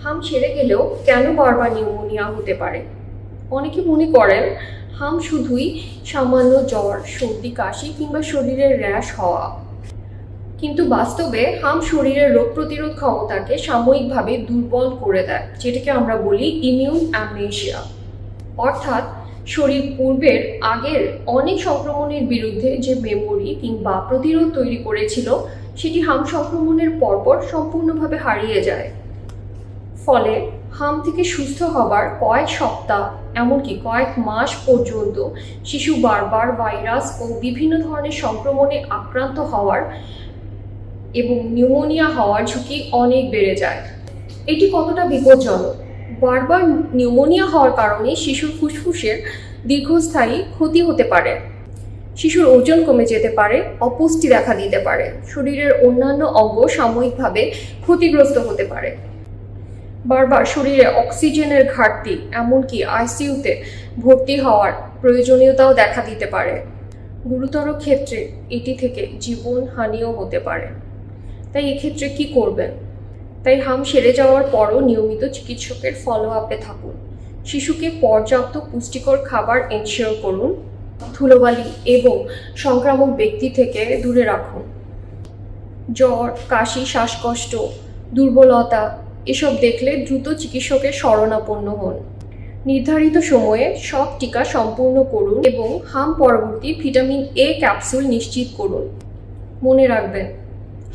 হাম সেরে গেলেও কেন বারবার নিউমোনিয়া হতে পারে? অনেকে মনে করেন হাম শুধুই সামান্য জ্বর, সর্দি, কাশি কিংবা শরীরের র্যাশ হওয়া, কিন্তু বাস্তবে হাম শরীরের রোগ প্রতিরোধ ক্ষমতাকে সাময়িকভাবে দুর্বল করে দেয়, যেটাকে আমরা বলি ইমিউন অ্যামনেশিয়া। অর্থাৎ শরীর পূর্বের আগের অনেক সংক্রমণের বিরুদ্ধে যে মেমোরি কিংবা প্রতিরোধ তৈরি করেছিল সেটি হাম সংক্রমণের পরপর সম্পূর্ণভাবে হারিয়ে যায়। ফলে হাম থেকে সুস্থ হবার কয়েক সপ্তাহ এমনকি কয়েক মাস পর্যন্ত শিশু বারবার ভাইরাস ও বিভিন্ন ধরনের সংক্রমণে আক্রান্ত হওয়ার এবং নিউমোনিয়া হওয়ার ঝুঁকি অনেক বেড়ে যায়। এটি কতটা বিপজ্জনক? বারবার নিউমোনিয়া হওয়ার কারণে শিশুর ফুসফুসের দীর্ঘস্থায়ী ক্ষতি হতে পারে, শিশুর ওজন কমে যেতে পারে, অপুষ্টি দেখা দিতে পারে, শরীরের অন্যান্য অঙ্গ সাময়িকভাবে ক্ষতিগ্রস্ত হতে পারে। বারবার শরীরে অক্সিজেনের ঘাটতি, এমনকি আইসিইউতে ভর্তি হওয়ার প্রয়োজনীয়তাও দেখা দিতে পারে। গুরুতর ক্ষেত্রে এটি থেকে জীবনহানিও হতে পারে। তাই এক্ষেত্রে কি করবেন? তাই হাম সেরে যাওয়ার পরও নিয়মিত চিকিৎসকের ফলো আপে থাকুন। শিশুকে পর্যাপ্ত পুষ্টিকর খাবার এনশিওর করুন। ধুলোবালি এবং সংক্রামক ব্যক্তি থেকে দূরে রাখুন। জ্বর, কাশি, শ্বাসকষ্ট, দুর্বলতা এসব দেখলে দ্রুত চিকিৎসকের শরণাপন্ন হন। নির্ধারিত সময়ে সব টিকা সম্পূর্ণ করুন এবং হাম পরবর্তী ভিটামিন এ ক্যাপসুল নিশ্চিত করুন। মনে রাখবেন,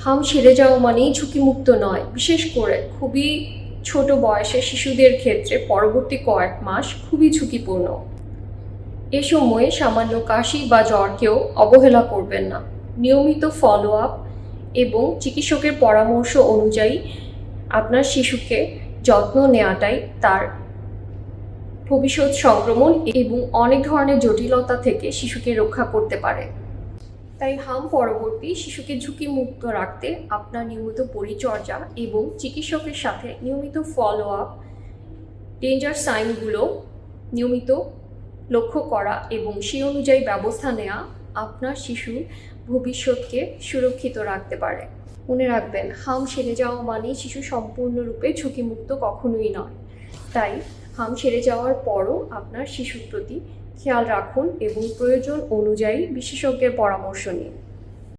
হাম সেরে যাওয়া মানেই ঝুঁকিমুক্ত নয়। বিশেষ করে খুবই ছোট বয়সে শিশুদের ক্ষেত্রে পরবর্তী কয়েক মাস খুবই ঝুঁকিপূর্ণ। এ সময়ে সামান্য কাশি বা জ্বরকেও অবহেলা করবেন না। নিয়মিত ফলো আপ এবং চিকিৎসকের পরামর্শ অনুযায়ী আপনার শিশুকে যত্ন নেওয়াটাই তার ভবিষ্যৎ সংক্রমণ এবং অনেক ধরনের জটিলতা থেকে শিশুকে রক্ষা করতে পারে। তাই হাম পরবর্তী শিশুকে ঝুঁকিমুক্ত রাখতে আপনার নিয়মিত পরিচর্যা এবং চিকিৎসকের সাথে নিয়মিত ফলো আপ, ডেঞ্জার সাইনগুলো নিয়মিত লক্ষ্য করা এবং সেই অনুযায়ী ব্যবস্থা নেওয়া আপনার শিশুর ভবিষ্যৎকে সুরক্ষিত রাখতে পারে। মনে রাখবেন, হাম সেরে যাওয়া মানেই শিশু সম্পূর্ণরূপে ঝুঁকিমুক্ত কখনোই নয়। তাই হাম সেরে যাওয়ার পরও আপনার শিশুর প্রতি খেয়াল রাখুন এবং প্রয়োজন অনুযায়ী বিশেষজ্ঞের পরামর্শ নিন।